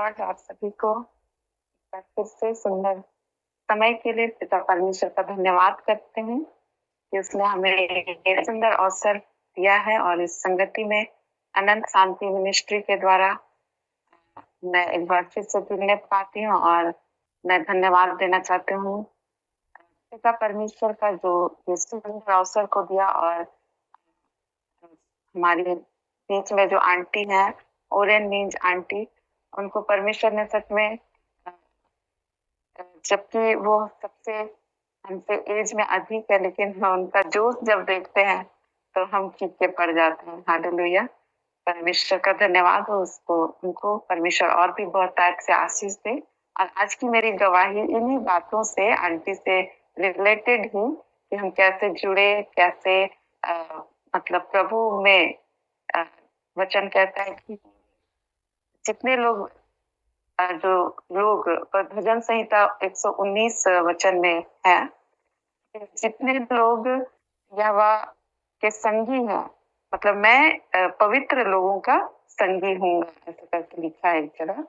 Lord, आप सभी को फिर से सुंदर समय के लिए पिता परमेश्वर का धन्यवाद करते हैं कि उसने हमें एक सुंदर अवसर दिया है और इस संगति में अनंत शांति मिनिस्ट्री के द्वारा मैं एक बार फिर से जुड़ने पाती हूँ और मैं धन्यवाद देना चाहती हूँ पिता परमेश्वर का जो ये सुंदर अवसर को दिया। और हमारे बीच में जो आंटी है ओरेन मीन्स आंटी, उनको परमेश्वर ने सच में, जबकि वो सबसे हमसे एज में अधिक है, लेकिन उनका जोश जब देखते हैं तो हम फीके पड़ जाते हैं। हालेलुया, परमेश्वर का धन्यवाद हो उसको, उनको परमेश्वर और भी बहुत टाइप से आशीष दे। और आज की मेरी गवाही इन्हीं बातों से, आंटी से रिलेटेड ही, कि हम कैसे जुड़े, कैसे मतलब प्रभु में वचन कहता है कि जितने लोग जो लोग भजन संहिता 119 वचन में है, जितने लोग यहोवा के संगी हैं, मतलब मैं पवित्र लोगों का संगी हूँ, ऐसा करके लिखा है एक जगह,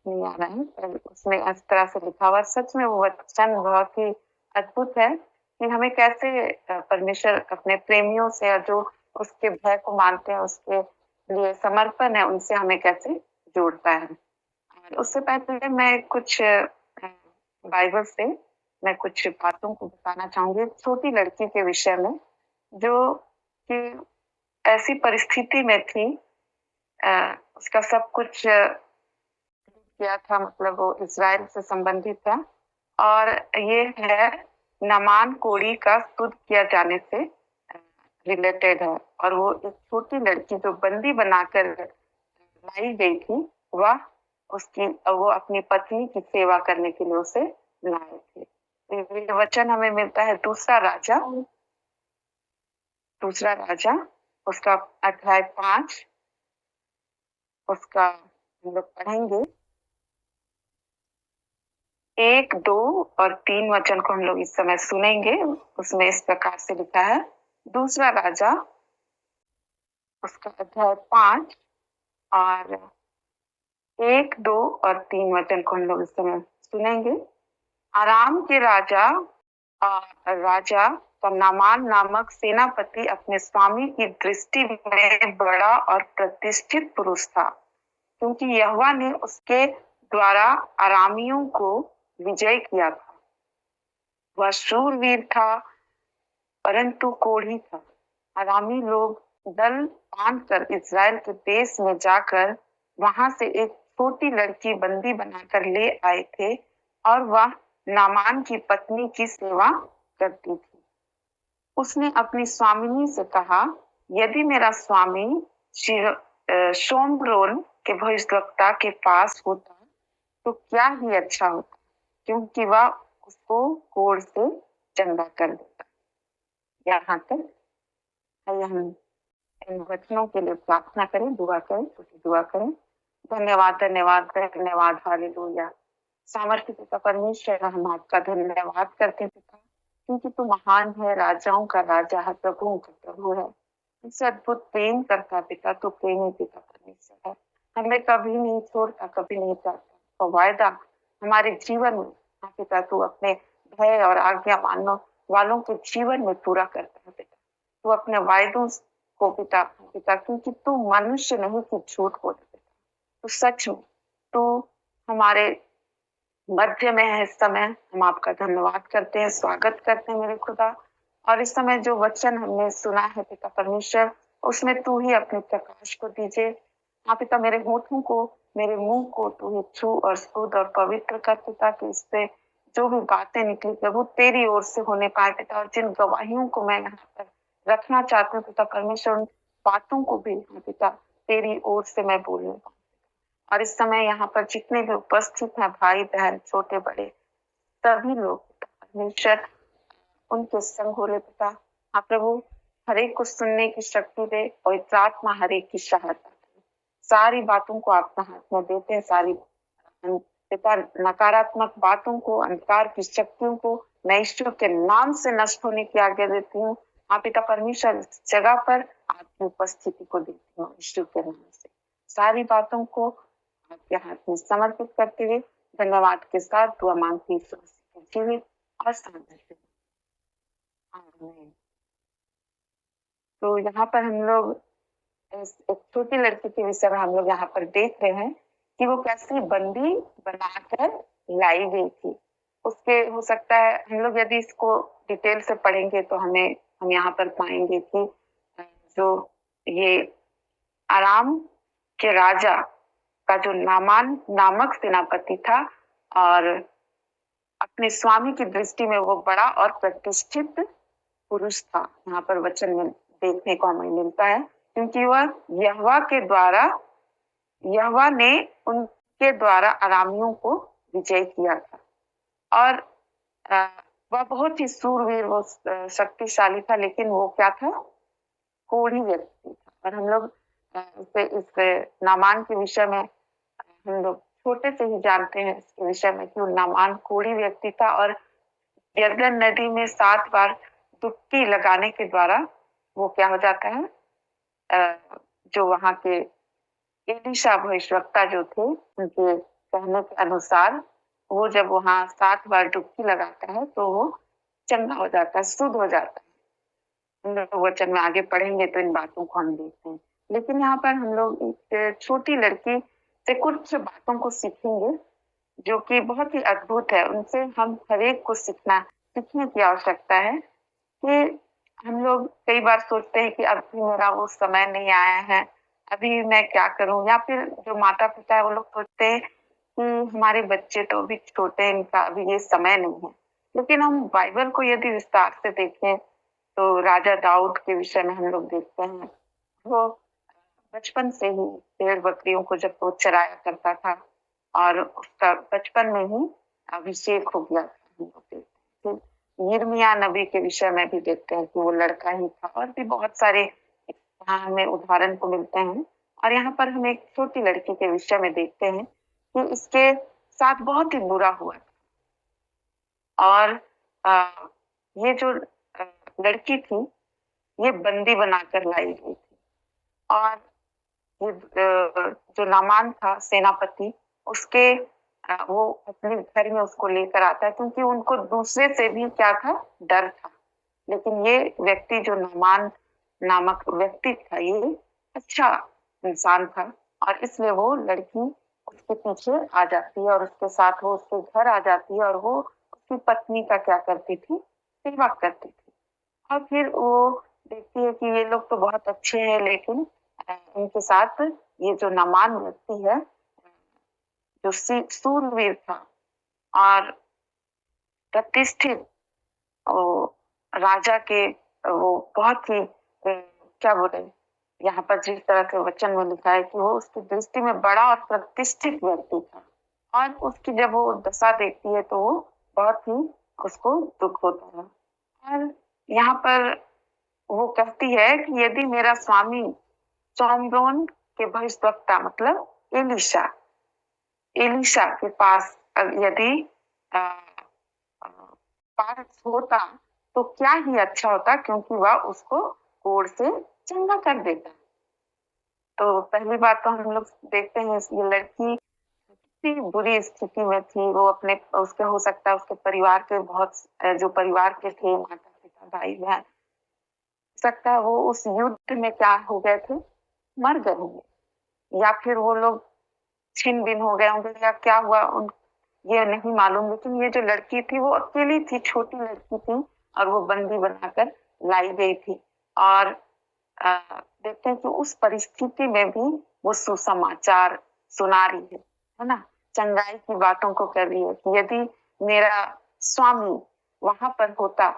नहीं आ रहा है पर उसमें इस तरह से लिखा हुआ। सच में वो वचन बहुत ही अद्भुत है कि हमें कैसे परमेश्वर अपने प्रेमियों से, और जो उसके भय को मानते हैं, उसके लिए समर्पण है, उनसे हमें कैसे जोड़ता है। और उससे पहले मैं कुछ बाइबल से मैं कुछ बातों को बताना चाहूंगी छोटी लड़की के विषय में, जो कि ऐसी परिस्थिति में थी, उसका सब कुछ किया था, मतलब वो इज़राइल से संबंधित था। और ये है नामान कोढ़ी का स्तुत किया जाने से रिलेटेड है। और वो एक छोटी लड़की जो बंदी बनाकर लाई गई थी, वह वो अपनी पत्नी की सेवा करने के लिए उसे लाए थे। ये वचन हमें मिलता है दूसरा राजा उसका अध्याय 5, उसका हम लोग पढ़ेंगे 1, 2 और 3 वचन को हम लोग इस समय सुनेंगे। उसमें इस प्रकार से लिखा है, दूसरा राजा उसका अध्याय 5 और 1, 2 और 3 वचन को हम लोग इस समय सुनेंगे। आराम के राजा का नामान नामक सेनापति अपने स्वामी की दृष्टि में बड़ा और प्रतिष्ठित पुरुष था, क्योंकि यहोवा ने उसके द्वारा अरामियों को विजय किया था। वह शूरवीर था परंतु कोढ़ी था। अरामी लोग दल बांधकर इज़राइल के देश में जाकर वहां से एक छोटी लड़की बंदी बनाकर ले आए थे, और वह नामान की पत्नी की सेवा करती थी। उसने अपनी स्वामिनी से कहा, यदि मेरा स्वामी शोम्रोन के भविष्यद्वक्ता के पास होता तो क्या ही अच्छा होता, क्योंकि वह उसको कोढ़ से चंगा कर देता। यहाँ तक हम इन वचनों के लिए प्रार्थना करें, दुआ करें, छोटी दुआ करें। धन्यवाद धन्यवाद धन्यवाद, हालेलुया। सामर्थ्य पिता परमेश्वर, हम आपका धन्यवाद करते हैं पिता, क्योंकि तू महान है, राजाओं का राजा है, प्रभुओं का प्रभु है। इस अद्भुत प्रेम करता पिता, तू प्रेमी पिता परमेश्वर है। हमें कभी नहीं छोड़ता, कभी नहीं चाहता, तो वायदा हमारे जीवन में पिता तू अपने भय और आज्ञा मानने वालों के जीवन में पूरा करता है पिता। तू अपने वायदों को पिता, क्योंकि तू मनुष्य नहीं कि झूठ बोले पिता, तू सच में तू हमारे मध्य में है। इस समय हम आपका धन्यवाद करते हैं, स्वागत करते हैं मेरे खुदा। और इस समय जो वचन हमने सुना है पिता परमेश्वर, उसमें तू ही अपने प्रकाश को दीजिए। हाँ पिता, मेरे होठों को, मेरे मुंह को तू ही छू और शुद्ध और पवित्र कर पिता, कि इससे जो भी बातें निकली प्रभु तेरी ओर से होने पाए पिता। और जिन गवाहियों को मैं यहाँ पर रखना चाहती हूँ पिता परमेश्वर, उन बातों को भी पिता तेरी ओर से मैं बोलने पाऊँ। और इस समय यहाँ पर जितने भी उपस्थित हैं, भाई बहन छोटे बड़े सभी लोग परमेश्वर, उनके संग हो ले पिता। हाँ प्रभु, हरेक को सुनने की शक्ति दे, और आत्मा हरेक की सहायता। सारी बातों को आपके हाथ में देते हैं, सारी पिता नकारात्मक बातों को, अंधकार की शक्तियों को मैं ईश्वर के नाम से नष्ट होने की आज्ञा देती हूँ। हाँ पिता परमेश्वर, इस जगह पर आपकी उपस्थिति को देती हूँ ईश्वर के नाम से। सारी बातों को आपके हाथ में समर्पित करते हुए धन्यवाद के साथ दुआ मांगती हुई और सामने तो यहाँ पर हम लोग एक छोटी लड़की के विषय में हम लोग यहाँ पर देख रहे हैं कि वो कैसी बंदी बनाकर लाई गई थी। उसके हो सकता है हम लोग यदि इसको डिटेल से पढ़ेंगे तो हम यहाँ पर पाएंगे कि जो ये आराम के राजा का जो नामान नामक सेनापति था और अपने स्वामी की दृष्टि में वो बड़ा और प्रतिष्ठित पुरुष था, यहाँ पर वचन में देखने को हमें मिलता है, क्योंकि वह यहोवा ने उनके द्वारा अरामियों को विजय किया था और वह बहुत ही सूरवीर, वो शक्तिशाली था, लेकिन वो क्या था, कोढ़ी व्यक्ति था। और हम लोग इस नामान के विषय में हम लोग छोटे से ही जानते हैं इसके विषय में कि नामान कोढ़ी व्यक्ति था और यरदन नदी में 7 बार डुबकी लगाने के द्वारा वो क्या हो जाता है, जो वहां के एलीशा भविष्यवक्ता जो थे उनके कहने के अनुसार वो जब वहां 7 बार डुबकी लगाता है तो वो चंगा हो जाता है, शुद्ध हो जाता है। हम लोग वचन में आगे पढ़ेंगे तो इन बातों को हम देखते हैं, लेकिन यहाँ पर हम लोग एक छोटी लड़की से कुछ बातों को सीखेंगे जो कि बहुत ही अद्भुत है। उनसे हम हर एक को सीखने की आवश्यकता है कि हम लोग कई बार सोचते हैं कि अभी मेरा वो समय नहीं आया है, अभी मैं क्या करूं, या फिर जो माता पिता है वो लोग सोचते हैं कि हमारे बच्चे तो अभी छोटे हैं, इनका अभी ये समय नहीं है। लेकिन हम बाइबल को यदि विस्तार से देखें तो राजा दाऊद के विषय में हम लोग देखते हैं, वो बचपन से ही भेड़ बकरियों को जब वो चराया करता था और उसका बचपन में ही अभिषेक हो गया था। हम लोग देखते हैं यिर्मयाह नबी के विषय में भी देखते हैं कि वो लड़का ही था, और भी बहुत सारे यहाँ हमें उदाहरण को मिलते हैं। और यहाँ पर हम एक छोटी लड़की के विषय में देखते हैं कि इसके साथ बहुत ही बुरा हुआ और ये जो लड़की थी ये बंदी बनाकर लाई गई थी और ये जो नामान था सेनापति उसके वो अपने घर में उसको लेकर आता है, क्योंकि उनको दूसरे से भी क्या था, डर था। लेकिन ये व्यक्ति जो नामान नामक व्यक्ति था ये अच्छा इंसान था और इसलिए वो लड़की उसके पीछे आ जाती है और उसके साथ वो उसके घर आ जाती है और वो उसकी पत्नी का क्या करती थी, सेवा करती थी। और फिर वो देखती है कि ये लोग तो बहुत अच्छे हैं, लेकिन इनके साथ ये जो नामान व्यक्ति है जो सूरवीर था और प्रतिष्ठित राजा के वो बहुत ही क्या बोले, यहाँ पर जिस तरह के वचन में लिखा है कि वो उसकी दृष्टि में बड़ा और प्रतिष्ठित व्यक्ति था और उसकी जब वो दशा देखती है तो वो बहुत ही उसको दुख होता है। और यहाँ पर वो कहती है कि यदि मेरा स्वामी सोमरोन के भविष्यवक्ता मतलब एलिशा के पास यदि पास होता तो क्या ही अच्छा होता, क्योंकि वह उसको कोढ़ से चंगा कर देता। तो पहली बात तो हम लोग देखते हैं ये लड़की कितनी बुरी स्थिति में थी। वो अपने उसके हो सकता है उसके परिवार के बहुत जो परिवार के थे माता पिता भाई बहन, सकता है वो उस युद्ध में क्या हो गए थे, मर गए होंगे या फिर वो लोग छिन भिन हो गए होंगे या क्या हुआ उन ये नहीं मालूम। लेकिन ये जो लड़की थी वो अकेली थी, छोटी लड़की थी और वो बंदी बनाकर लाई गई थी। और देखते हैं कि उस परिस्थिति में भी वो सुसमाचार सुना रही है ना, चंगाई की बातों को कर रही है कि यदि मेरा स्वामी वहां पर होता,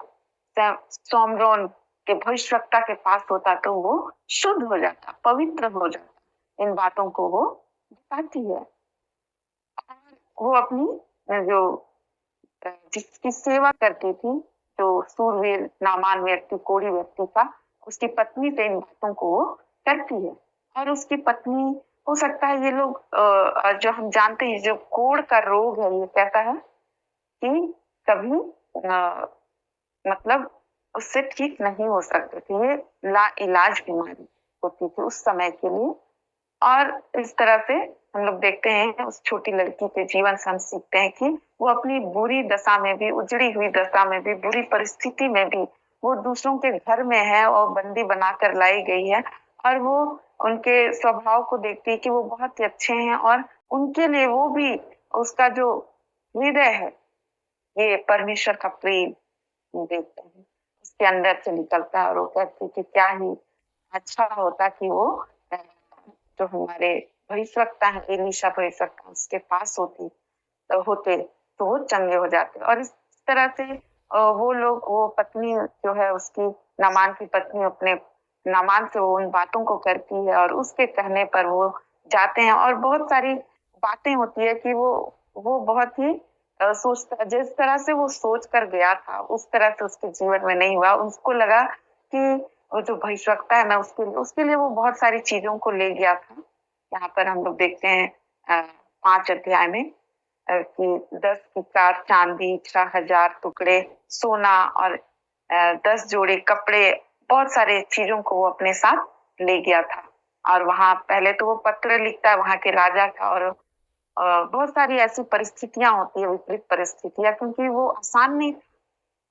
सोमरोन के भविष्यवक्ता के पास होता तो वो शुद्ध हो जाता, पवित्र हो जाता। इन बातों को वो बताती है। वो अपनी जो जिसकी सेवा करती थी, जो सूरवीर नामान व्यक्ति कोढ़ी व्यक्ति का, उसकी पत्नी से इन बातों को वो करती है। और उसकी पत्नी हो सकता है ये लोग जो हम जानते हैं जो कोढ़ का रोग है ये कहता है कि कभी मतलब उससे ठीक नहीं हो सकते थे, ये ला इलाज बीमारी होती थी उस समय के लिए। और इस तरह से हम लोग देखते हैं उस छोटी लड़की के जीवन से हम सीखते हैं कि वो अपनी बुरी दशा में भी, उजड़ी हुई दशा में भी, बुरी परिस्थिति में भी वो दूसरों के घर में है और बंदी बनाकर लाई गई है। और वो उनके स्वभाव को देखती है कि वो बहुत ही अच्छे हैं और उनके लिए वो भी, उसका जो हृदय है, ये परमेश्वर का प्रेम देखते हैं, उसके अंदर से निकलता है। और वो कहती है कि क्या ही अच्छा होता कि वो जो हमारे भविष्यवक्ता है, एलीशा भविष्यवक्ता, उसके पास होते तो वो चंगे हो जाते। और इस तरह से वो लोग, वो पत्नी जो है उसकी, नामान की पत्नी अपने नामान से वो उन बातों को करती है और उसके कहने पर वो जाते हैं। और बहुत सारी बातें होती है कि वो बहुत ही सोचता, जिस तरह से वो सोच कर गया था उस तरह से उसके जीवन में नहीं हुआ। उसको लगा कि वो जो भविष्यवक्ता है ना, उसके लिए वो बहुत सारी चीजों को ले गया था। यहाँ पर हम लोग देखते हैं 5 अध्याय में कि 10 की कार चांदी, 6,000 टुकड़े सोना और 10 जोड़े कपड़े, बहुत सारे चीजों को वो अपने साथ ले गया था। और वहां पहले तो वो पत्र लिखता है वहां के राजा का, और बहुत सारी ऐसी परिस्थितियां होती है, विपरीत परिस्थितियां, क्योंकि वो आसान नहीं,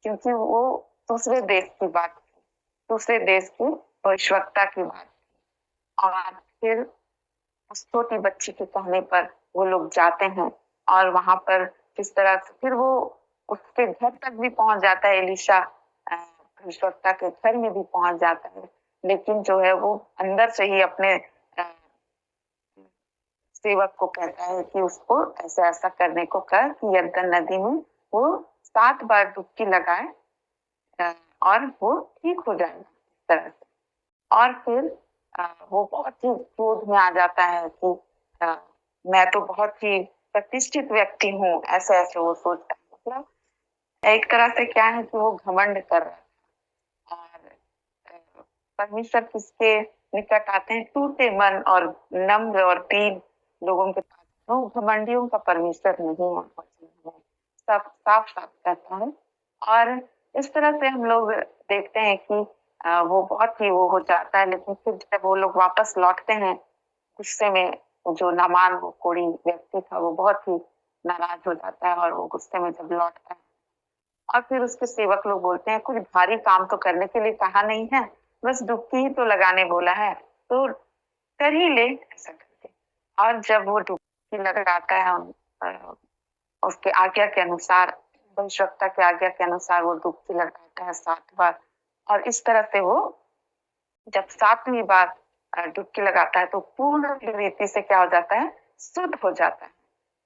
क्योंकि वो दूसरे देश की बात, दूसरे देश की भविष्यवक्ता की बात। और फिर उस छोटी बच्ची के कहने पर वो लोग जाते हैं और वहां पर किस तरह से फिर वो उसके घर तक भी पहुंच जाता है। एलिशा भविष्यवक्ता के घर में भी पहुंच जाता है, लेकिन जो है वो अंदर से ही अपने सेवक को कहता है कि उसको ऐसा ऐसा करने को कर कि यरदन नदी में वो 7 बार डुबकी लगाए और वो ठीक हो जाएगा इस तरह से। और फिर वो बहुत ही क्रोध में आ जाता है कि मैं तो बहुत ही प्रतिष्ठित व्यक्ति हूँ, ऐसे ऐसे वो सोचता है। मतलब एक तरह से क्या है कि वो घमंड कर रहा है। और परमेश्वर किसके निकट आते हैं? टूटे मन और नम्र और दीन लोगों के पास। वो घमंडियों का परमेश्वर नहीं है, सब साफ साफ कहता है। और इस तरह से हम लोग देखते हैं कि वो बहुत ही वो हो जाता है। लेकिन फिर जब वो लोग वापस लौटते हैं गुस्से में, जो नामान, वो कोढ़ी व्यक्ति था, वो बहुत ही नाराज हो जाता है और वो गुस्से में जब लौटता है और फिर उसके सेवक लोग बोलते हैं कुछ भारी काम तो करने के लिए कहा नहीं है, बस डुबकी ही तो लगाने बोला है, तो कर ही ले, ऐसा करके। और जब वो डुबकी लगाता है उसके आज्ञा के अनुसार, भविष्यवक्ता के आज्ञा के अनुसार वो डुबकी लगाता है 7 बार। और इस तरह से वो जब 7वीं बार डुबकी लगाता है तो पूर्ण रीति से क्या हो जाता है? शुद्ध हो जाता है।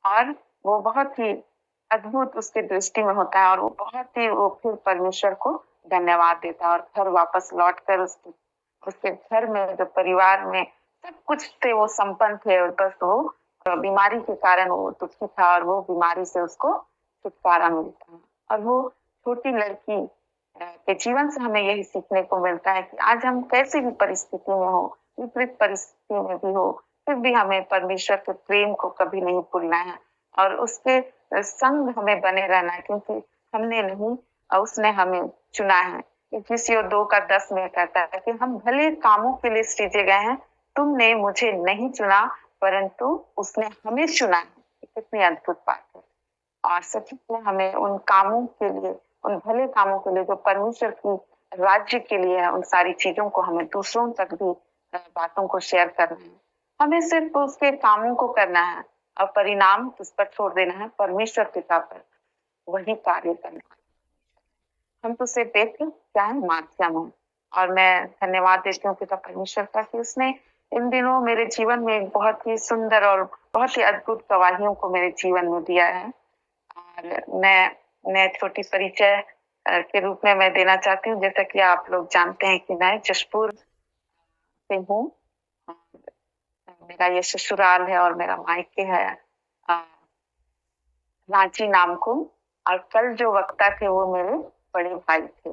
और वो बहुत ही अद्भुत उसके दृष्टि में होता है और वो बहुत ही, वो फिर परमेश्वर को धन्यवाद देता है और घर वापस लौट कर उसके घर में, जो परिवार में सब कुछ से वो संपन्न थे, और बस वो बीमारी के कारण वो दुखी था और वो बीमारी से उसको छुटकारा मिलता है। और वो छोटी लड़की के जीवन से हमें यही सीखने को मिलता है कि आज हम कैसी भी परिस्थिति में हो, विपरीत परिस्थिति में भी हो, फिर भी हमें परमेश्वर के प्रेम को कभी नहीं भूलना है और उसके संग हमें बने रहना है, क्योंकि हमने नहीं, उसने हमें चुना है। इफिसियों 2:10 में कहता है कि हम भले कामों के लिए सृजे गए हैं, तुमने मुझे नहीं चुना परंतु उसने हमें चुना है। कितनी अद्भुत बात है। और सच में हमें उन कामों के लिए, उन भले कामों के लिए जो परमेश्वर की राज्य के लिए है, उन सारी चीजों को हमें दूसरों तक भी बातों को शेयर करना है। हमें सिर्फ उसके कामों को करना है और परिणाम उस पर छोड़ देना है, परमेश्वर पिता पर वही कार्य करना है। हम तो सिर्फ एक क्या है, माध्यम है। और मैं धन्यवाद देती हूँ पिता परमेश्वर का कि उसने इन दिनों मेरे जीवन में एक बहुत ही सुंदर और बहुत ही अद्भुत गवाहियों को मेरे जीवन में दिया है। और मैं छोटी परिचय के रूप में मैं देना चाहती हूँ। जैसा कि आप लोग जानते हैं कि मैं जशपुर से हूँ, मेरा ये ससुराल है और मेरा मायके है रांची नाम को। और कल जो वक्ता थे वो मेरे बड़े भाई थे।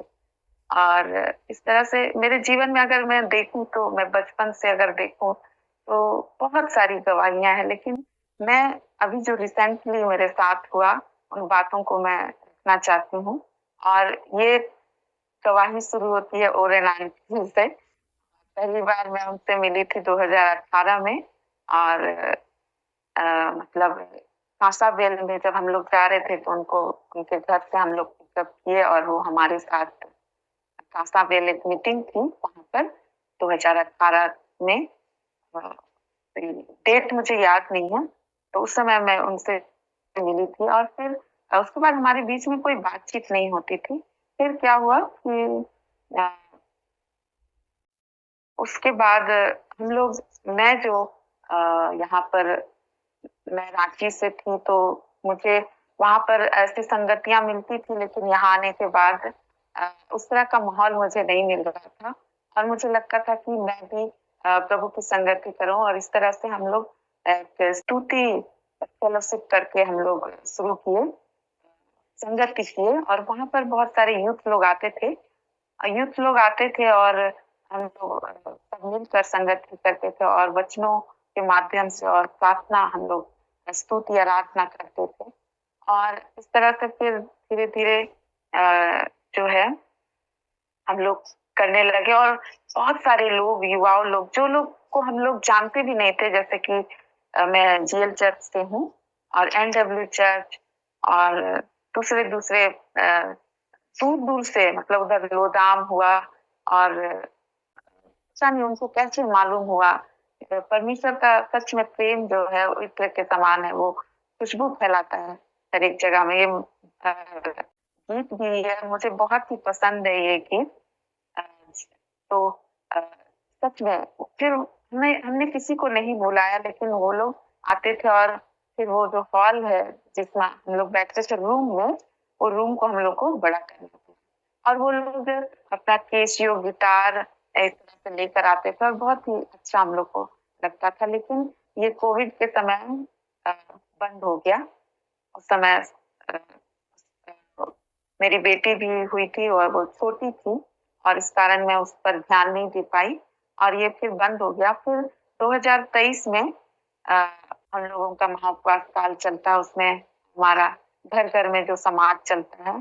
और इस तरह से मेरे जीवन में अगर मैं देखूं तो, मैं बचपन से अगर देखूं तो बहुत सारी गवाहियां हैं, लेकिन मैं अभी जो रिसेंटली मेरे साथ हुआ उन बातों को मैं रखना चाहती हूँ। और ये गवाही शुरू होती है ओरेन आंटी से। पहली बार मैं उनसे मिली थी 2018 में और मतलब कांसाबेल में जब हम लोग जा रहे थे तो उनको उनके घर से हम लोग पिकअप किए और वो हमारे साथ कांसाबेल एक मीटिंग थी वहां पर 2018 में। डेट मुझे याद नहीं है, तो उस समय मैं उनसे मिली थी और फिर उसके बाद हमारे बीच में कोई बातचीत नहीं होती थी। फिर क्या हुआ कि उसके बाद हम लोग मैं जो यहाँ पर मैं रांची से थी तो मुझे वहां पर ऐसी संगतियां मिलती थी, लेकिन यहाँ आने के बाद उस तरह का माहौल मुझे नहीं मिल रहा था और मुझे लगता था कि मैं भी प्रभु की संगति करूं और इस तरह से हम लोग एक स्तुति फेलोशिप करके हम लोग शुरू किए, संगति किए और वहां पर बहुत सारे यूथ लोग आते थे। और हम लोग सब मिलकर संगति करते थे और वचनों के माध्यम से और प्रार्थना हम लोग स्तुति आराधना करते थे और इस तरह से फिर धीरे धीरे जो है हम लोग करने लगे और बहुत सारे लोग युवाओं लोग जो लोग को हम लोग जानते भी नहीं थे, जैसे कि मैं जीएल चर्च से हूँ और एनडब्ल्यू चर्च और दूसरे दूसरे दूर दूर से, मतलब उधर लोदाम हुआ और पता नहीं उनको कैसे मालूम हुआ। परमेश्वर का सच में प्रेम जो है वो इत्र के समान है, वो खुशबू फैलाता है हर एक जगह में। ये गीत भी है, मुझे बहुत ही पसंद है ये गीत। तो सच में फिर हमने किसी को नहीं बुलाया, लेकिन वो लोग आते थे और फिर वो जो हॉल है जिसमें हम लोग बैठते थे रूम में, वो रूम को हम लोग को बड़ा करना था और वो लोग अपना केसियो गिटार इस तरह से लेकर आते थे और बहुत ही अच्छा हम लोग को लगता था। लेकिन ये कोविड के समय बंद हो गया। उस समय मेरी बेटी भी हुई थी और वो छोटी थी और इस कारण मैं उस पर ध्यान नहीं दे पाई और ये फिर बंद हो गया। फिर 2023 में हम लोगों का महाउपवास काल चलता है, उसमें हमारा घर घर में जो समाज चलता है,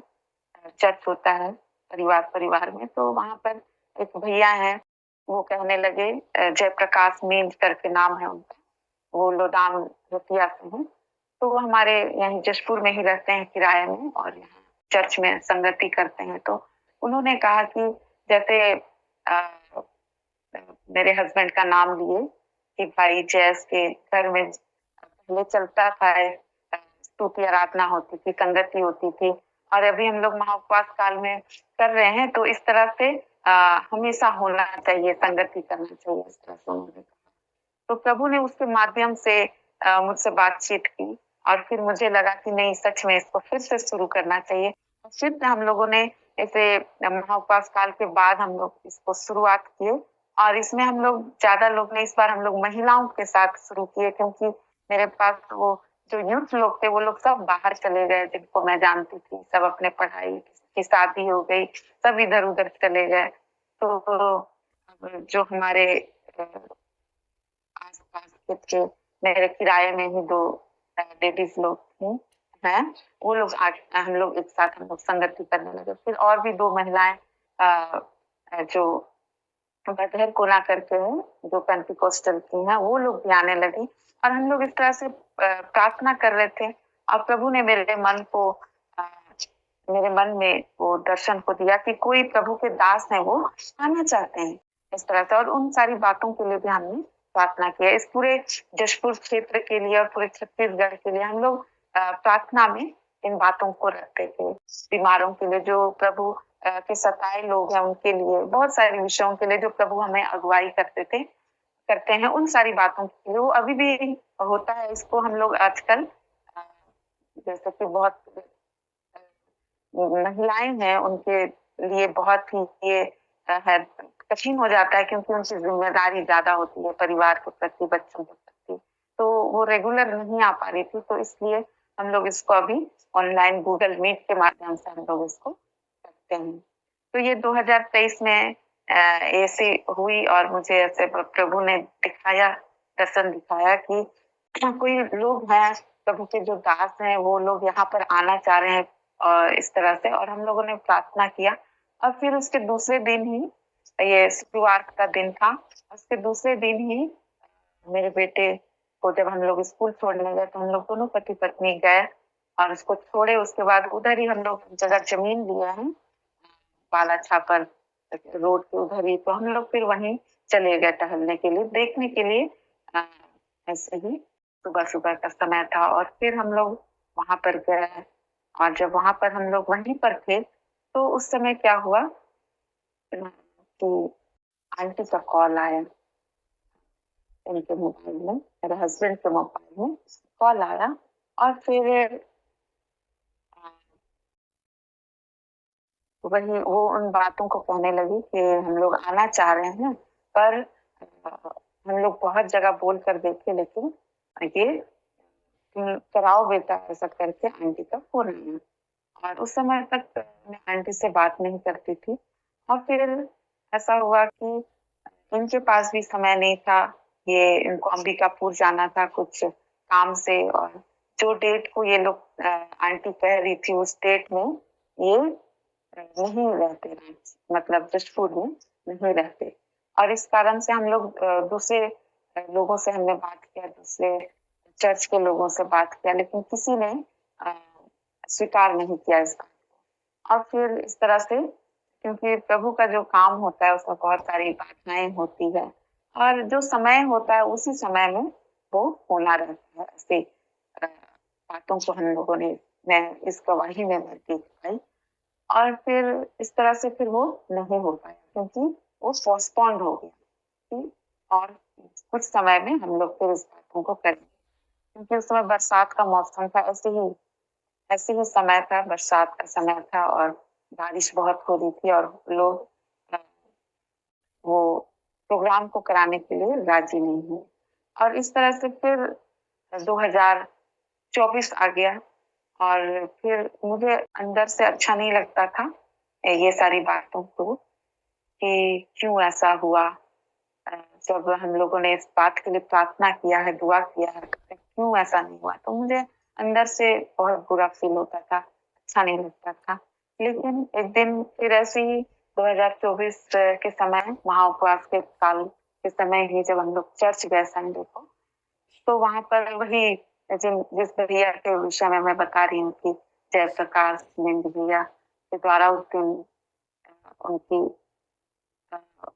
चर्च होता है परिवार परिवार में, तो वहां पर एक भैया है, वो कहने लगे, जयप्रकाश मीन करके नाम है उनका, वो लोदाम रतिया से हैं, तो वो हमारे यहाँ जशपुर में ही रहते हैं किराए में और यहाँ चर्च में संगति करते हैं। तो उन्होंने कहा कि जैसे मेरे हस्बैंड का नाम लिए कि भाई जैस के घर में पहले चलता था, स्तुति आराधना होती थी, संगति होती थी और अभी हम लोग महाउपवास काल में कर रहे हैं, तो इस तरह से हमेशा होना चाहिए, संगति करना चाहिए, इस तरह से उन्होंने कहा। तो प्रभु ने उसके माध्यम से मुझसे बातचीत की और फिर मुझे लगा कि नहीं, सच में इसको फिर से शुरू करना चाहिए। फिर हम लोगों ने ऐसे महाउपवास काल के बाद हम लोग इसको शुरुआत किए और इसमें हम लोग ज्यादा लोग ने, इस बार हम लोग महिलाओं के साथ शुरू किए, क्योंकि मेरे पास वो जो यूथ लोग थे वो लोग सब बाहर चले गए, जिनको मैं जानती थी, सब अपने पढ़ाई की शादी हो गई, सब इधर उधर चले गए। तो जो हमारे आसपास के थे, मेरे किराए में ही 2 लेडीज लोग थी हैं, वो लोग हम लोग एक साथ हम लोग संगति करने लगे। फिर और भी 2 महिलाएं जो बधेर कोना करके है, जो पेंटिकोस्टल की हैं, वो लोग भी आने लगी और हम लोग इस तरह से प्रार्थना कर रहे थे और प्रभु ने मेरे मन में वो दर्शन को दिया कि कोई प्रभु के दास है, वो आना चाहते हैं इस तरह से, और उन सारी बातों के लिए भी हमने प्रार्थना किया। इस पूरे जशपुर क्षेत्र के लिए और पूरे छत्तीसगढ़ के लिए हम लोग प्रार्थना में इन बातों को रखते थे। बीमारों के लिए, जो प्रभु के सताए लोग हैं उनके लिए, बहुत सारे विषयों के लिए जो प्रभु हमें अगुवाई करते हैं, उन सारी बातों के लिए वो अभी भी होता है। इसको हम लोग आजकल जैसे कि बहुत महिलाएं हैं उनके लिए बहुत ही ये है, कठिन हो जाता है, क्योंकि उनकी जिम्मेदारी ज्यादा होती है परिवार के प्रति, बच्चों के प्रति, तो वो रेगुलर नहीं आ पा रही थी, तो इसलिए हम लोग इसको अभी ऑनलाइन गूगल मीट के माध्यम से हम लोग इसको करते हैं। तो ये 2023 में ऐसी हुई और मुझे ऐसे प्रभु ने दिखाया, दर्शन दिखाया कि कोई लोग हैं, प्रभु के जो दास हैं, वो लोग यहाँ पर आना चाह रहे हैं और इस तरह से, और हम लोगों ने प्रार्थना किया और फिर उसके दूसरे दिन ही, ये शुक्रवार का दिन था, उसके दूसरे दिन ही मेरे बेटे को जब हम लोग स्कूल छोड़ने गए तो हम लोग दोनों पति पत्नी गए और उसको छोड़े। उसके बाद उधर ही हम लोग जगह जमीन लिया है बाला छापर रोड के उधर ही, तो हम लोग फिर वहीं चले गए टहलने के लिए, देखने के लिए। ऐसे ही सुबह सुबह का समय था और फिर हम लोग वहां पर गए। और जब वहां पर हम लोग वहीं पर थे तो उस समय क्या हुआ कि आंटी का कॉल आया उनके मोबाइल में, मेरे हस्बैंड के मोबाइल में कॉल आया। और फिर वही वो उन बातों को कहने लगी कि हम लोग आना चाह रहे हैं, पर हम लोग बहुत जगह बोल कर देखे, लेकिन ये कराओ बेटा ऐसा करके आंटी का फोन आया। और उस समय तक मैं आंटी से बात नहीं करती थी। और फिर ऐसा हुआ कि इनके पास भी समय नहीं था, ये इनको अंबिकापुर जाना था कुछ काम से। और जो डेट को ये लोग आंटी कह रही थी उस डेट में ये नहीं रहते, मतलब जशपुर में नहीं रहते। और इस कारण से हम लोग दूसरे लोगों से हमने बात किया, दूसरे चर्च के लोगों से बात किया, लेकिन किसी ने स्वीकार नहीं किया इस बात को। और फिर इस तरह से, क्योंकि प्रभु का जो काम होता है उसमें बहुत सारी बाधाएं होती है और जो समय होता है उसी समय में वो होना रहता है। ऐसे बातों को हम लोगों ने, मैं इस गवाही में मैं देख पाई। और फिर इस तरह से फिर वो नहीं हो पाया क्योंकि वो पोस्टपोन्ड हो गया और कुछ समय में हम लोग फिर इस बातों को करेंगे, क्योंकि उस समय बरसात का मौसम था। ऐसे ही समय था, बरसात का समय था और बारिश बहुत हो रही थी और लोग वो प्रोग्राम को कराने के लिए राजी नहीं हुए। और इस तरह से फिर 2024 आ गया और फिर मुझे अंदर से अच्छा नहीं लगता था ये सारी बातों को कि क्यों ऐसा हुआ। जब हम लोगों ने इस बात के लिए प्रार्थना किया है, दुआ किया है, क्यों ऐसा नहीं हुआ, तो मुझे अंदर से बहुत बुरा फील होता था, अच्छा नहीं लगता था। लेकिन एक दिन फिर ऐसे ही 2024 के समय, महाउपवास के काल के समय ही जब हम लोग चर्च गए संडे को, तो वहां पर वही जिस भैया के विषय में मैं बता रही हूँ कि जयप्रकाश लिंग भैया के द्वारा उस दिन उनकी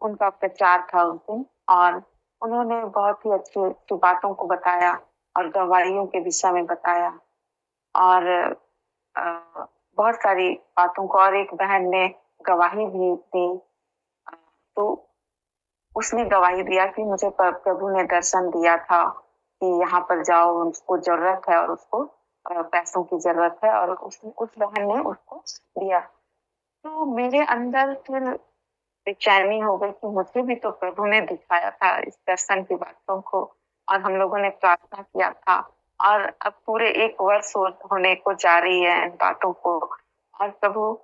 उनका प्रचार था उस दिन। और उन्होंने बहुत ही अच्छी अच्छी बातों को बताया और गवाहियों के विषय में बताया और बहुत सारी बातों को। और एक बहन ने गवाही भी दी, तो उसने गवाही दिया कि मुझे प्रभु ने दर्शन दिया था कि यहाँ पर जाओ, उसको जरूरत है और उसको पैसों की जरूरत है, और उस बहन ने उसको दिया। तो मेरे अंदर फिर बेचैनी हो गई कि मुझे भी तो प्रभु ने दिखाया था इस दर्शन की बातों को और हम लोगों ने प्रार्थना किया था, और अब पूरे 1 वर्ष होने को जा रही है इन बातों को। और प्रभु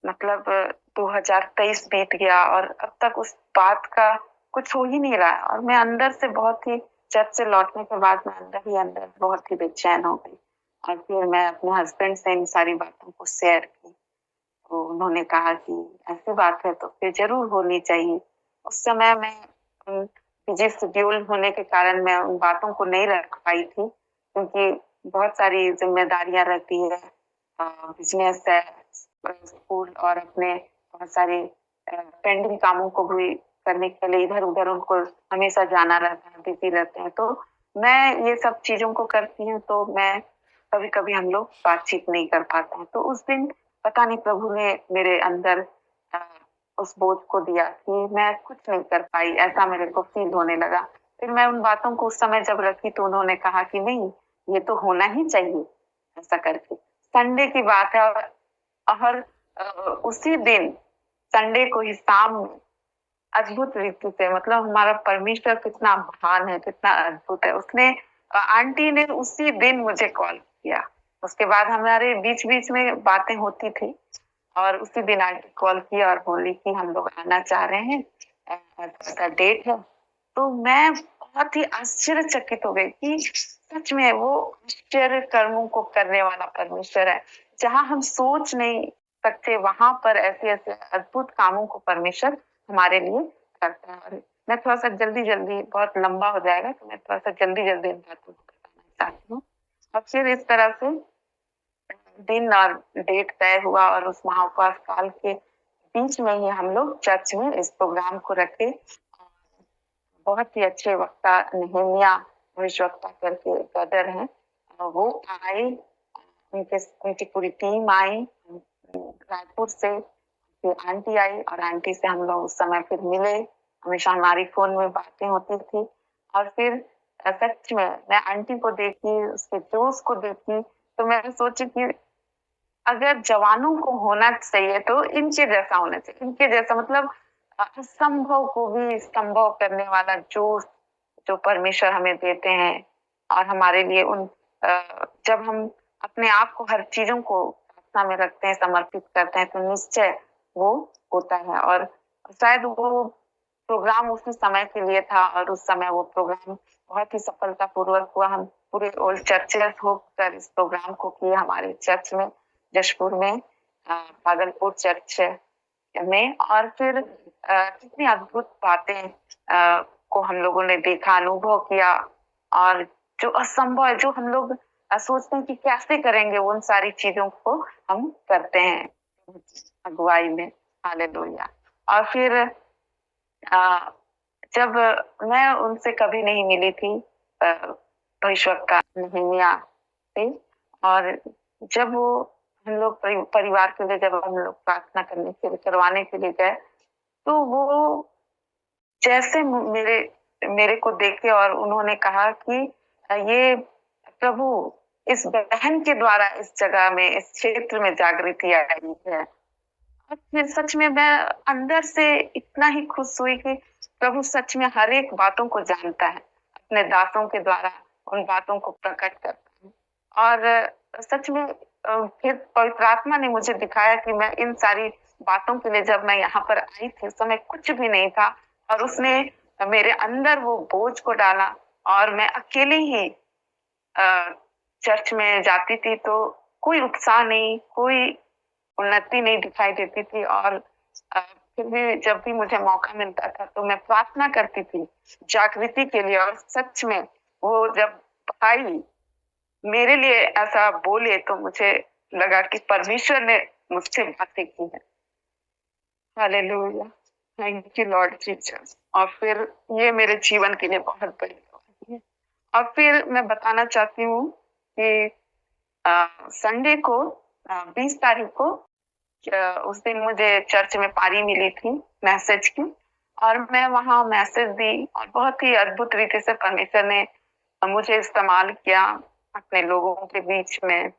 मतलब 2023 बीत गया और अब तक उस बात का कुछ हो ही नहीं रहा है। और मैं अंदर से बहुत ही, चर्च से लौटने के बाद मैं अंदर ही अंदर बहुत ही बेचैन हो गई। और फिर मैं अपने हस्बैंड से इन सारी बातों को शेयर की, तो उन्होंने कहा कि ऐसी बात है तो फिर जरूर होनी चाहिए। उस समय मैं बिजी शेड्यूल होने के कारण मैं उन बातों को नहीं रख पाई थी, क्योंकि बहुत सारी जिम्मेदारियां रहती है, बिजनेस है, स्कूल और अपने बहुत सारे पेंडिंग कामों को भी करने के लिए इधर उधर उनको हमेशा जाना रहता है, बिजी रहते हैं। तो मैं ये सब चीजों को करती हूँ, तो मैं कभी कभी हम लोग बातचीत नहीं कर पाते हैं। तो उस दिन पता नहीं प्रभु ने मेरे अंदर उस बोझ को दिया कि मैं कुछ नहीं कर पाई, ऐसा मेरे को फील होने लगा। फिर मैं उन बातों को उस समय जब रखी तो उन्होंने कहा कि नहीं, ये तो होना ही चाहिए ऐसा करके। संडे की बात है और उसी दिन संडे को ही शाम में अद्भुत रीति से, मतलब हमारा परमेश्वर कितना महान है, कितना अद्भुत है, उसने आंटी ने उसी दिन मुझे कॉल किया। उसके बाद हमारे बीच बीच में बातें होती थी और उसी दिन आंटी कॉल की और बोली कि हम लोग आना चाह रहे हैं, ऐसा डेट है। तो मैं बहुत ही आश्चर्यचकित हो गई कि सच में वो आश्चर्य कर्मों को करने वाला परमेश्वर है। जहां हम सोच नहीं सकते वहां पर ऐसे ऐसे अद्भुत कामों को परमेश्वर हमारे लिए करता है। और मैं थोड़ा-सा जल्दी-जल्दी, बहुत लंबा हो जाएगा तो मैं थोड़ा-सा जल्दी-जल्दी इन बातों को बताना चाहती हूँ। और फिर इस तरह से दिन और डेट तय हुआ और उस महाउपवास काल के बीच में ही हम लोग चर्च में इस प्रोग्राम को रखे। बहुत ही अच्छे वक्ता नेहमिया भविष्यवक्ता करके ब्रदर हैं, वो आए, उनकी पूरी टीम आई रायपुर से। फिर आंटी आई और आंटी से हम लोग उस समय फिर मिले। हमेशा हमारी फोन में बातें होती थी। और फिर सच में मैं आंटी को देखी, उसके जोश को देखी, तो मैंने सोची कि अगर जवानों को होना चाहिए तो इनके जैसा होना चाहिए। इनके जैसा मतलब असंभव को भी संभव करने वाला जोश जो परमेश्वर हमें देते हैं। और हमारे लिए जब हम अपने आप को हर चीजों को प्रार्थना में रखते हैं, समर्पित करते हैं, तो निश्चय वो होता है। और शायद वो प्रोग्राम उसी समय के लिए था और उस समय वो प्रोग्राम बहुत ही सफलतापूर्वक हुआ। हम पूरे ओल्ड चर्चेस होकर इस प्रोग्राम को किए हमारे चर्च में, जशपुर में, भागलपुर चर्च में। और फिर कितनी अद्भुत बातें को हम लोगों ने देखा, अनुभव किया। और जो असंभव है, जो हम लोग सोचते हैं कि कैसे करेंगे, उन सारी चीजों को हम करते हैं अगुवाई में। हालेलुया। और फिर जब मैं उनसे कभी नहीं मिली थी भविष्यवक्ता नेहमिया से, और जब वो हम लोग परिवार के लिए, जब हम लोग प्रार्थना करने के लिए, करवाने के लिए गए, तो वो जैसे मेरे को देखे और उन्होंने कहा कि ये प्रभु इस बहन के द्वारा इस जगह में, इस क्षेत्र में जागृति आई है। और फिर सच में मैं अंदर से इतना ही खुश हुई कि प्रभु सच में हर एक बातों को जानता है, अपने दासों के द्वारा उन बातों को प्रकट करता है। और सच में फिर पवित्र आत्मा ने मुझे दिखाया कि मैं इन सारी बातों के लिए, जब मैं यहाँ पर आई थी उस समय कुछ भी नहीं था, और उसने मेरे अंदर वो बोझ को डाला। और मैं अकेले ही चर्च में जाती थी तो कोई उत्साह नहीं, कोई उन्नति नहीं दिखाई देती थी। और फिर भी जब भी मुझे मौका मिलता था तो मैं प्रार्थना करती थी जागृति के लिए। और सच में वो जब भाई मेरे लिए ऐसा बोले तो मुझे लगा कि परमेश्वर ने मुझसे बातें की है। Hallelujah, thank you Lord Jesus. और फिर ये मेरे जीवन के लिए बहुत बड़ी बात है। और फिर मैं बताना चाहती हूँ कि संडे को 20 तारीख को उस दिन मुझे चर्च में पारी मिली थी मैसेज की, और मैं वहां मैसेज दी। और बहुत ही अद्भुत रीति से परमेश्वर ने मुझे इस्तेमाल किया अपने लोगों के बीच में।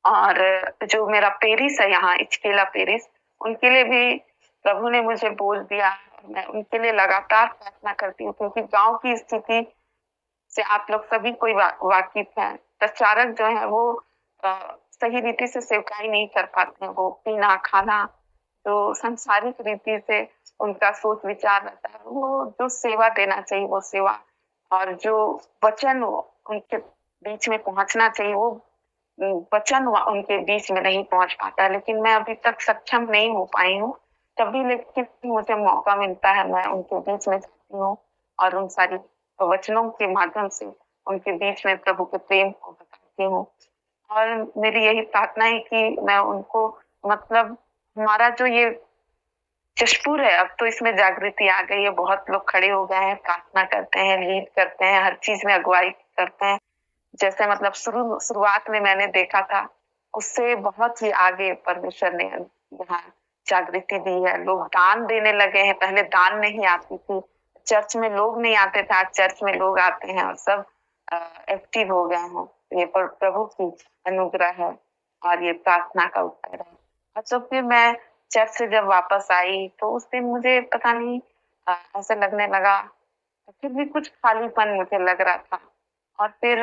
और जो मेरा पेरिस है यहाँ, इचकेला पेरिस, उनके लिए भी प्रभु ने मुझे बोल दिया। मैं उनके लिए लगातार प्रार्थना करती हूँ, क्योंकि गांव की स्थिति से आप लोग सभी कोई वाकिफ है। प्रचारक जो है वो सही रीति से सेवकाई नहीं कर पाते हैं। वो पीना खाना जो संसारिक रीति से उनका सोच विचार रहता है, वो जो सेवा देना चाहिए वो सेवा, और जो वचन उनके बीच में पहुंचना चाहिए वो वचन उनके बीच में नहीं पहुंच पाता। लेकिन मैं अभी तक सक्षम नहीं हो पाई हूँ। तभी लेकिन मुझे मौका मिलता है, मैं उनके बीच में जाती हूँ और उन सारी वचनों के माध्यम से उनके बीच में प्रभु के प्रेम को बताती हूँ। और मेरी यही प्रार्थना है कि मैं उनको, मतलब हमारा जो ये जशपुर है, अब तो इसमें जागृति आ गई है। बहुत लोग खड़े हो गए हैं, प्रार्थना करते हैं, लीड करते हैं, हर चीज में अगुवाई करते हैं। जैसे मतलब शुरुआत में मैंने देखा था, उससे बहुत ही आगे परमेश्वर ने यहाँ जागृति दी है। लोग दान देने लगे हैं, पहले दान नहीं आती थी, चर्च में लोग नहीं आते थे, आज चर्च में लोग आते हैं और सब एक्टिव हो गए हैं। ये प्रभु की अनुग्रह है और ये प्रार्थना का उत्तर है। और तो फिर मैं चर्च से जब वापस आई तो उस दिन मुझे पता नहीं ऐसा लगने लगा, फिर भी कुछ खालीपन मुझे लग रहा था। और फिर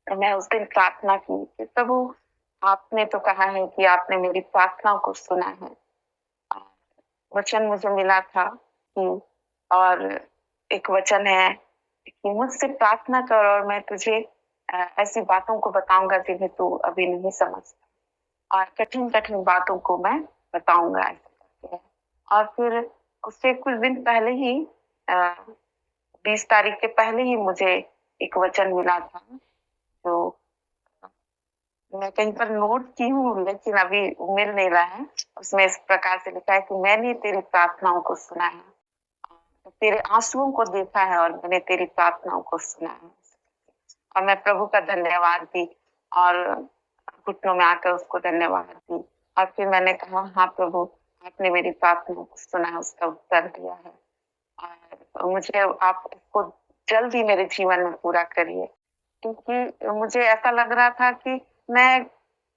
मैं उस दिन प्रार्थना की कि प्रभु आपने तो कहा है कि आपने मेरी प्रार्थनाओं को सुना है। वचन मुझे मिला था कि, और एक वचन है कि मुझसे प्रार्थना कर और मैं तुझे ऐसी बातों को बताऊंगा जिन्हें तू अभी नहीं समझता, और कठिन कठिन बातों को मैं बताऊंगा, ऐसा करके है। और फिर उससे कुछ दिन पहले ही 20 तारीख के पहले ही मुझे एक वचन मिला था, जो मैं कहीं पर नोट की हूँ लेकिन अभी मिल नहीं रहा है। उसमें इस प्रकार से लिखा है कि मैंने तेरी प्रार्थनाओं को सुना है, तेरे आंसुओं को देखा है और मैंने तेरी प्रार्थनाओं को सुना है। और मैं प्रभु का धन्यवाद दी और घुटनों में आकर उसको धन्यवाद दी। और फिर मैंने कहा, हाँ प्रभु, आपने मेरी प्रार्थनाओं को सुना है, उसका उत्तर दिया है और मुझे आप उसको जल्द ही मेरे जीवन में पूरा करिए। क्योंकि मुझे ऐसा लग रहा था कि मैं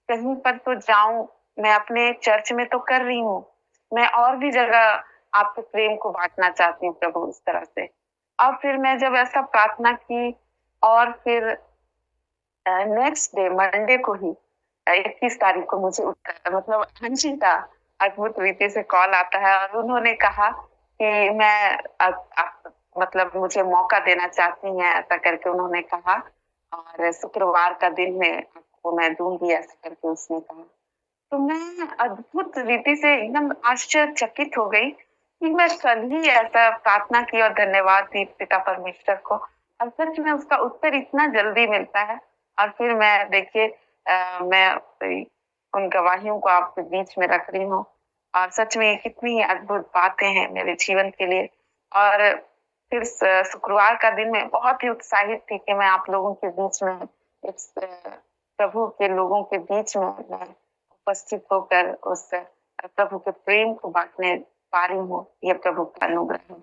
कहीं पर तो जाऊं, मैं अपने चर्च में तो कर रही हूँ, मैं और भी जगह आपके प्रेम को बांटना चाहती हूँ प्रभु, इस तरह से। और फिर मैं जब ऐसा प्रार्थना की और फिर नेक्स्ट डे मंडे को ही 21 तारीख को मुझे मतलब आंटी का अद्भुत रीति से कॉल आता है और उन्होंने कहा कि मैं मतलब मुझे मौका देना चाहती हैं, ऐसा करके उन्होंने कहा और शुक्रवार का दिन में आपको मैं दूंगी, ऐसा करके उसने कहा। तो मैं अद्भुत रीति से एकदम आश्चर्यचकित हो गई कि मैं कल ही ऐसा प्रार्थना की और धन्यवाद दी पिता परमेश्वर को, और सच में उसका उत्तर इतना जल्दी मिलता है। और फिर मैं देखिए मैं उन गवाहियों को आपके बीच में रख रही हूँ और सच में कितनी अद्भुत बातें हैं मेरे जीवन के लिए। और फिर शुक्रवार का दिन मैं बहुत ही उत्साहित थी कि मैं आप लोगों के बीच में, इस प्रभु के लोगों के बीच में मैं उपस्थित होकर उस प्रभु के प्रेम को बांटने पा रही हूँ। ये प्रभु का अनुग्रह है।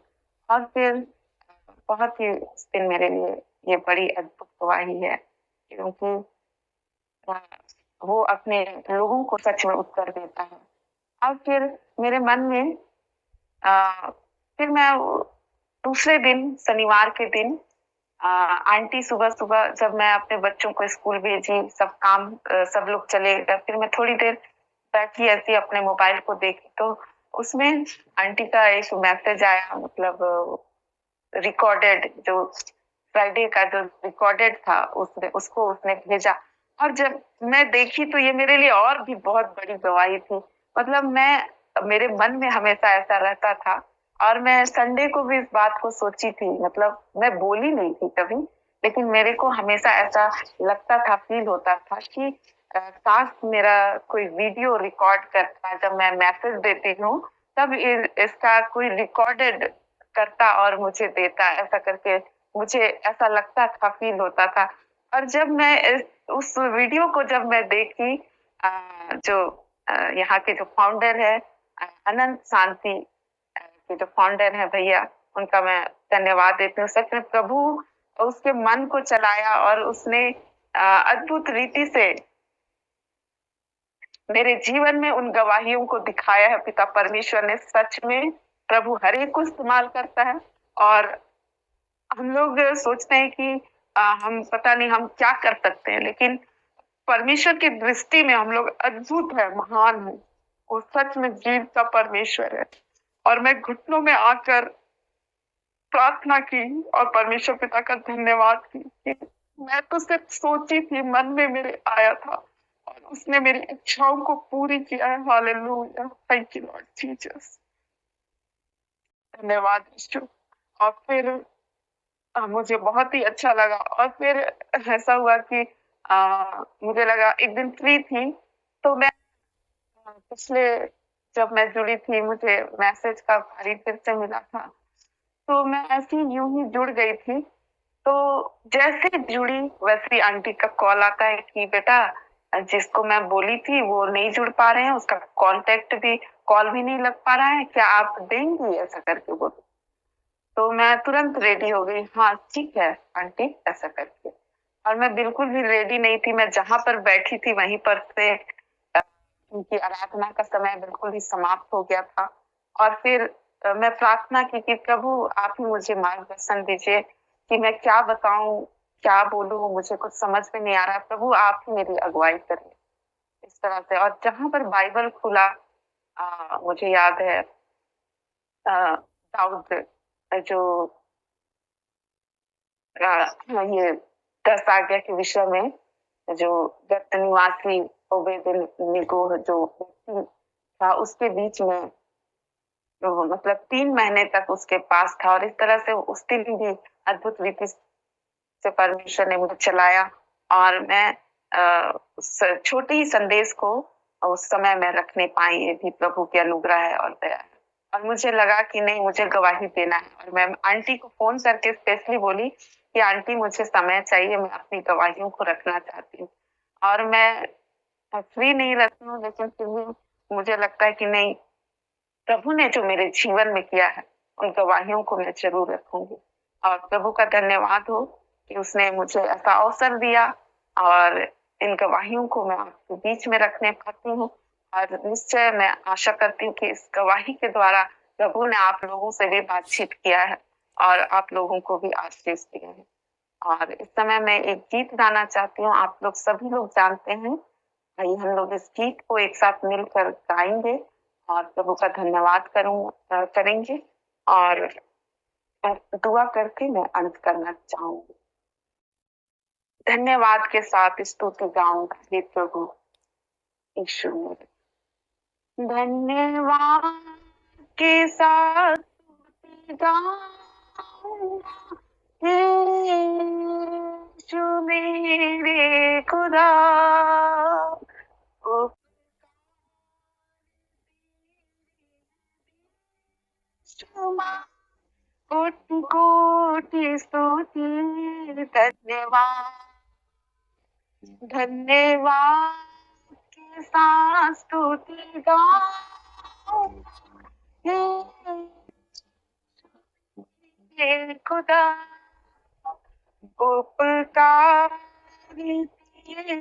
और फिर बहुत ही उस दिन मेरे लिए ये बड़ी अद्भुत गवाही है, क्योंकि वो अपने लोगों को सच में उत्तर देता है। और फिर मेरे मन में फिर मैं दूसरे दिन शनिवार के दिन आंटी सुबह-सुबह जब मैं अपने बच्चों को स्कूल भेजी, सब काम सब लोग चले गए, फिर मैं थोड़ी देर बैठी ऐसी अपने मोबाइल को देखी तो उसमें आंटी का एक मैसेज आया, मतलब रिकॉर्डेड, जो फ्राइडे का जो रिकॉर्डेड था उसको उसने भेजा। और जब मैं देखी तो ये मेरे लिए और भी बहुत बड़ी गवाही थी। मतलब मेरे मन में हमेशा ऐसा रहता था और मैं संडे को भी इस बात को सोची थी, मतलब मैं बोली नहीं थी कभी, लेकिन मेरे को हमेशा ऐसा लगता था, फील होता था कि काश मेरा कोई वीडियो रिकॉर्ड करता, जब मैं मैसेज देती हूँ तब इसका कोई रिकॉर्डेड करता और मुझे देता, ऐसा करके मुझे ऐसा लगता था, फील होता था। और जब मैं उस वीडियो को जब मैं देखी, जो यहाँ के जो फाउंडर है, अनंत शांति के जो फाउंडर है भैया, उनका मैं धन्यवाद देती हूँ। सच में प्रभु उसके मन को चलाया और उसने अद्भुत रीति से मेरे जीवन में उन गवाहियों को दिखाया है। पिता परमेश्वर ने सच में, प्रभु हर एक को इस्तेमाल करता है और हम लोग सोचते हैं कि हम पता नहीं हम क्या कर सकते हैं, लेकिन परमेश्वर की दृष्टि में हम लोग अद्भुत है, महान है। वो सच में जीव का परमेश्वर है। और मैं घुटनों में आकर प्रार्थना की और परमेश्वर पिता का धन्यवाद की। मैं तो सिर्फ सोची थी, मन में मेरे आया था और उसने मेरी इच्छाओं को पूरी किया है। Hallelujah, thank you Lord Jesus, धन्यवाद यीशु। और फिर मुझे बहुत ही अच्छा लगा और फिर ऐसा हुआ कि मुझे लगा एक दिन फ्री थी तो मैं पिछले जब मैं जुड़ी थी मुझे मैसेज का भारी फिर से मिला था, तो मैं ऐसी यूं ही जुड़ गई थी। तो जैसे जुड़ी वैसे ही आंटी का कॉल आता है कि बेटा, जिसको मैं बोली थी वो नहीं जुड़ पा रहे हैं, उसका कांटेक्ट भी, कॉल भी नहीं लग पा रहा है, क्या आप देंगी, ऐसा करके बोली। तो मैं तुरंत रेडी हो गई, हाँ ठीक है आंटी, ऐसा करके। और मैं बिल्कुल भी रेडी नहीं थी, मैं जहां पर बैठी थी वहीं पर से उनकी आराधना का समय बिल्कुल ही समाप्त हो गया था। और फिर मैं प्रार्थना की कि प्रभु आप ही मुझे मार्गदर्शन दीजिए कि मैं क्या बताऊं, क्या बोलूं, मुझे कुछ समझ में नहीं आ रहा, प्रभु आप ही मेरी अगुवाई करिए, इस तरह से। और जहां पर बाइबल खुला, मुझे याद है दाऊद जो ये 10 आज्ञा के विषय में, जो गत निवासी ओबेद-निगोह जो व्यक्ति था, उसके बीच में तो मतलब 3 महीने तक उसके पास था और इस तरह से उस दिन भी अद्भुत रीति से परमेश्वर ने मुझे चलाया और मैं उस छोटे ही संदेश को उस समय में रखने पाई। ये भी प्रभु की अनुग्रह है और दया है। और मुझे लगा कि नहीं, मुझे गवाही देना है और मैं आंटी को फोन करके स्पेशली बोली कि आंटी मुझे समय चाहिए, मैं अपनी गवाहियों को रखना चाहती हूँ। और मैं फ्री नहीं रखती हूँ, लेकिन फिर भी मुझे लगता है कि नहीं, प्रभु ने जो मेरे जीवन में किया है उन गवाहियों को मैं जरूर रखूंगी। और प्रभु का धन्यवाद हो कि उसने मुझे ऐसा अवसर दिया और इन गवाहियों को मैं आपके बीच में रखने पाती हूँ। और निश्चय मैं आशा करती हूँ कि इस गवाही के द्वारा प्रभु ने आप लोगों से भी बातचीत किया है और आप लोगों को भी आशीष दिया है। और इस समय मैं एक गीत गाना चाहती हूँ, आप लोग सभी लोग जानते हैं। आइए हम लोग इस गीत को एक साथ मिलकर गाएंगे और प्रभु का धन्यवाद करेंगे और दुआ करके मैं अंत करना चाहूंगी। धन्यवाद के साथ स्तुति गाऊंगा हे प्रभु यीशु मेरे। धन्यवाद के साथ स्तुति गाऊंगा हे यीशु मेरे खुदा। कोटि कोटि स्तुति धन्यवाद, धन्यवाद के साथ स्तुति गाऊंगा हे खुदा। उपकारी तेरे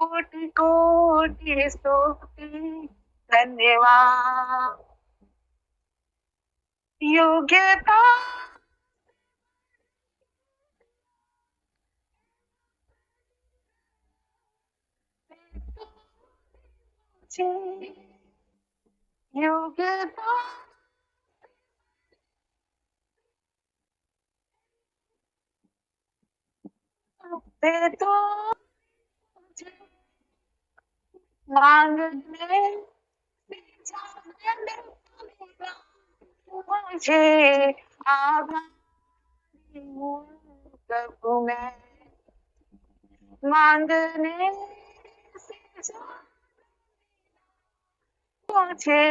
कोटि कोटि स्तुति धन्यवाद। योग्यता योग्यता पे तो मांगने मुझे आभारी हूँ प्रभु मैं। मांगने से मुझे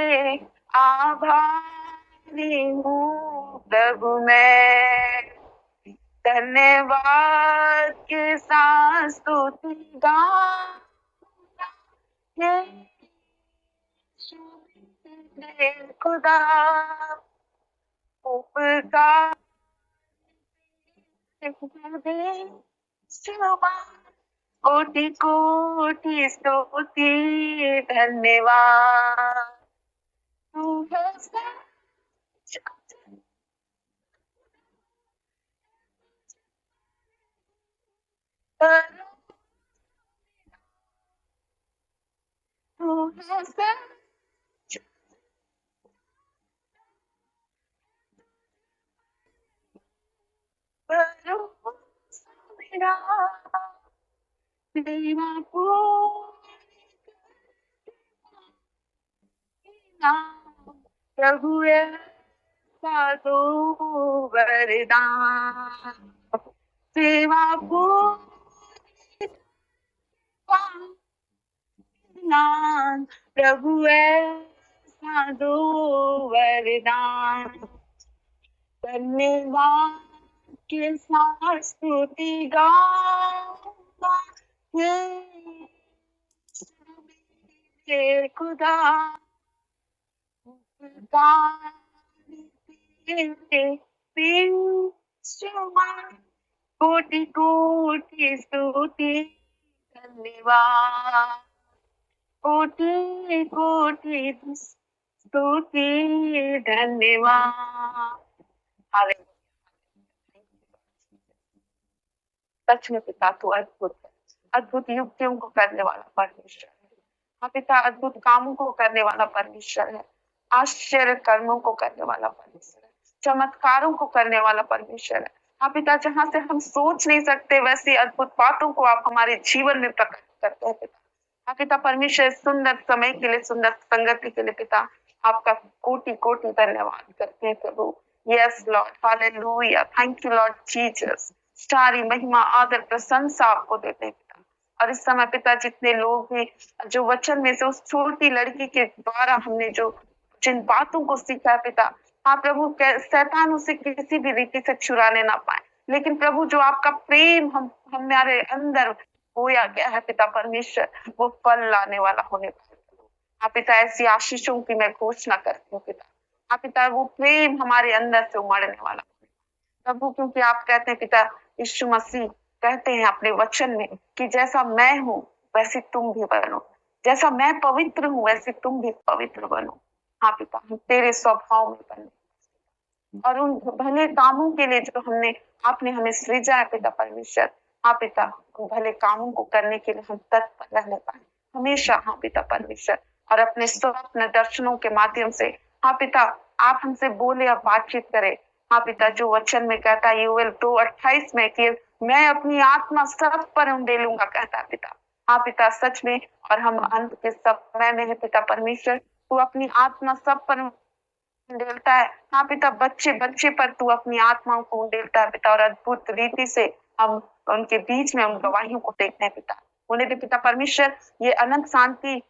आभारी हूँ प्रभु मैं। धन्यवाद के साथ स्तुति गाऊंगा हे खुदा। उपकार कोटि कोटि स्तुति धन्यवाद। तू है सच, तू है सच, भरोसा मेरा देवा प्रभु साधु वरदान सेवा प्रभु साधु वरदान। धन्यवाद के साथ स्तुति गाऊंगा हे खुदा। कोटि कोटि स्तुति धन्यवाद। कोटि कोटि स्तुति धन्यवाद। सच में पिता तू अद्भुत है, अद्भुत युक्तियों को करने वाला परमेश्वर है। हाँ पिता, अद्भुत कामों को करने वाला परमेश्वर है, आश्चर्य कर्मों को करने वाला परमेश्वर है, चमत्कारों को करने वाला परमेश्वर है। हाँ पिता, जहाँ से हम सोच नहीं सकते वैसी अद्भुत बातों को आप हमारे जीवन में प्रकट करते हैं पिता। हाँ पिता परमेश्वर, इस सुंदर समय के लिए, सुंदर संगति के लिए पिता आपका कोटि कोटि धन्यवाद करते हैं प्रभु। Yes Lord, hallelujah, thank you Lord Jesus. सारी महिमा आदर प्रशंसा आपको देते हैं पिता। और इस समय पिता जितने लोग हैं जो वचन में से उस छोटी लड़की के द्वारा हमने जो जिन बातों को सीखा है पिता, हाँ प्रभु, शैतान उसे किसी भी रीति से छुड़ाने ना पाए, लेकिन प्रभु जो आपका प्रेम हम हमारे अंदर बोया गया है पिता परमेश्वर, वो फल लाने वाला होने पाए। हाँ पिता, ऐसी आशीषों की मैं घोषणा करती हूँ पिता। हाँ पिता, वो प्रेम हमारे अंदर से उमड़ने वाला प्रभु, क्योंकि आप कहते हैं पिता, यीशु मसीह कहते हैं अपने वचन में कि जैसा मैं हूँ वैसे तुम भी बनो, जैसा मैं पवित्र हूँ वैसे तुम भी पवित्र बनो। हाँ पिता, हम तेरे स्वभाव में बने और उन भले कामों के लिए जो आपने हमें सृजा है पिता परमेश्वर। हाँ पिता, उन भले कामों को करने के लिए हम तत्पर रहने पाए हमेशा। हाँ पिता परमेश्वर, और अपने स्वप्न दर्शनों के माध्यम से हाँ पिता आप हमसे बोले और बातचीत करें। हाँ पिता, जो वचन में कहता है यूएल 2:28 में कि मैं अपनी आत्मा सब पर उंडेलूंगा कहता है पिता। हाँ पिता, सच में, और हम अंत के समय में है पिता परमेश्वर, तू अपनी आत्मा सब पर उंडेलता है। हाँ पिता, बच्चे बच्चे पर तू अपनी आत्माओं को उंडेलता है पिता, और अद्भुत रीति से हम उनके बीच में उन गवाहियों को देखते हैं पिता। उन्हें भी पिता परमेश्वर, ये अनंत शांति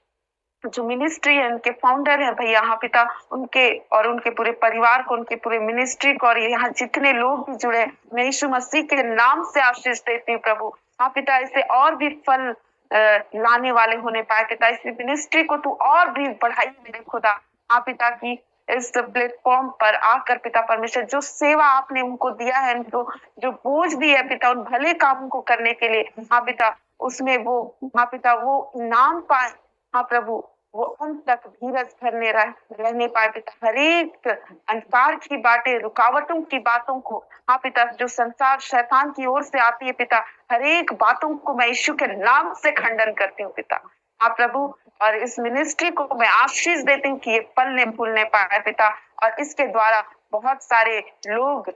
जो मिनिस्ट्री है, उनके फाउंडर है भैया, हाँ पिता, उनके और उनके पूरे परिवार को, उनके पूरे मिनिस्ट्री को, और यहाँ जितने लोग भी जुड़े, मैं यीशु मसीह के नाम से आशीष देती हूँ प्रभु। हाँ पिता, इसे और भी फल लाने वाले होने पाए पिता। इस मिनिस्ट्री को तू और भी बढ़ाई मेरे खुदा। हाँ पिता, की इस प्लेटफॉर्म पर आकर पिता परमेश्वर जो सेवा आपने उनको दिया है, उनको जो बोझ दी है पिता, उन भले कामों को करने के लिए, हाँ पिता, उसमें वो हाँ पिता वो इनाम पाए। हाँ प्रभु, वो उन तक धीरज धरने रहने पाए पिता। हर एक अंधकार की बातें, रुकावटों की बातों को, हाँ पिता, जो संसार शैतान की ओर से आती है पिता, हर एक बातों को मैं यीशु के नाम से खंडन करती हूँ पिता। हाँ प्रभु, और इस मिनिस्ट्री को मैं आशीष देती हूँ कि ये पलने फूलने पाए पिता, और इसके द्वारा बहुत सारे लोग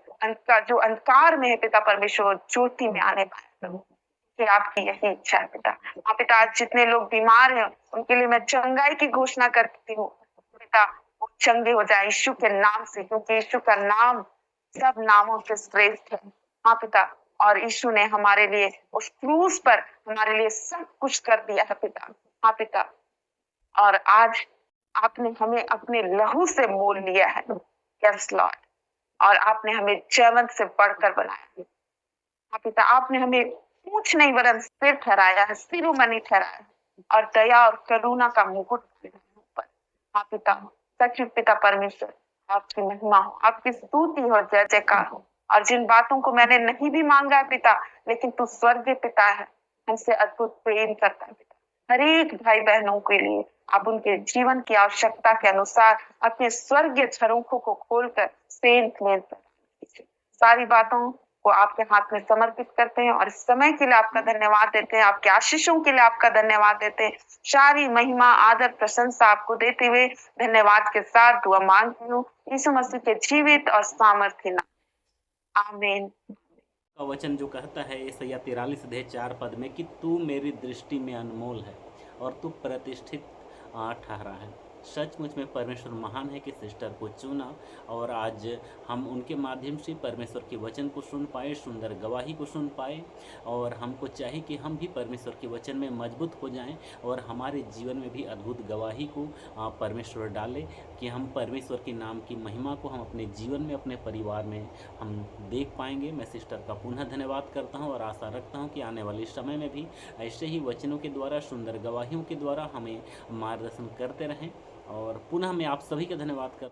जो अंधकार में है पिता परमेश्वर, ज्योति में आने पाए प्रभु, कि आपकी यही इच्छा है पिता। हाँ पिता, आज जितने लोग बीमार हैं उनके लिए मैं चंगाई की घोषणा करती हूँ पिता, वो चंगे हो जाए यीशु के नाम से, क्योंकि यीशु का नाम सब नामों से श्रेष्ठ है। हाँ पिता, और यीशु ने हमारे लिए उस क्रूस पर हमारे लिए सब कुछ कर दिया है पिता। हाँ पिता, और आज आपने हमें अपने लहू से मोल लिया है। यस लॉर्ड, और आपने हमें जयवंत से बढ़कर बनाया है। हाँ पिता, आपने हमें पूछ नहीं वरन सिर ठहराया है, शिरोमणि ठहराया है, और दया और करुणा का मुकुट पर। हाँ पिता, सच में पिता परमेश्वर, आपकी महिमा हो, आपकी स्तुति हो, जय जयकार हो। और जिन बातों को मैंने नहीं भी मांगा है पिता, लेकिन तू स्वर्गीय पिता है, हमसे अद्भुत प्रेम करता है पिता। हर एक भाई बहनों के लिए आप उनके जीवन की आवश्यकता के अनुसार अपने स्वर्गीय झरोखों को खोलकर सारी बातों को आपके हाथ में समर्पित करते हैं, और इस समय के लिए आपका धन्यवाद देते हैं, आपके आशीषों के लिए आपका धन्यवाद देते हैं। सारी महिमा आदर प्रशंसा आपको देते हुए धन्यवाद के साथ दुआ मांगती हूँ यीशु मसीह के जीवित और सामर्थ्य नाम, आमीन। का वचन जो कहता है यशायाह 43:4 पद में कि तू मेरी दृष्टि में अनमोल है और तू प्रतिष्ठित ठहरा है। सचमुच में परमेश्वर महान है कि सिस्टर को चुना, और आज हम उनके माध्यम से परमेश्वर के वचन को सुन पाए, सुंदर गवाही को सुन पाए। और हमको चाहिए कि हम भी परमेश्वर के वचन में मजबूत हो जाएं और हमारे जीवन में भी अद्भुत गवाही को परमेश्वर डाले, कि हम परमेश्वर के नाम की महिमा को हम अपने जीवन में, अपने परिवार में हम देख पाएंगे। मैं सिस्टर का पुनः धन्यवाद करता हूँ और आशा रखता हूँ कि आने वाले समय में भी ऐसे ही वचनों के द्वारा, सुंदर गवाहियों के द्वारा हमें मार्गदर्शन करते रहें। और पुनः मैं आप सभी का धन्यवाद करता हूँ।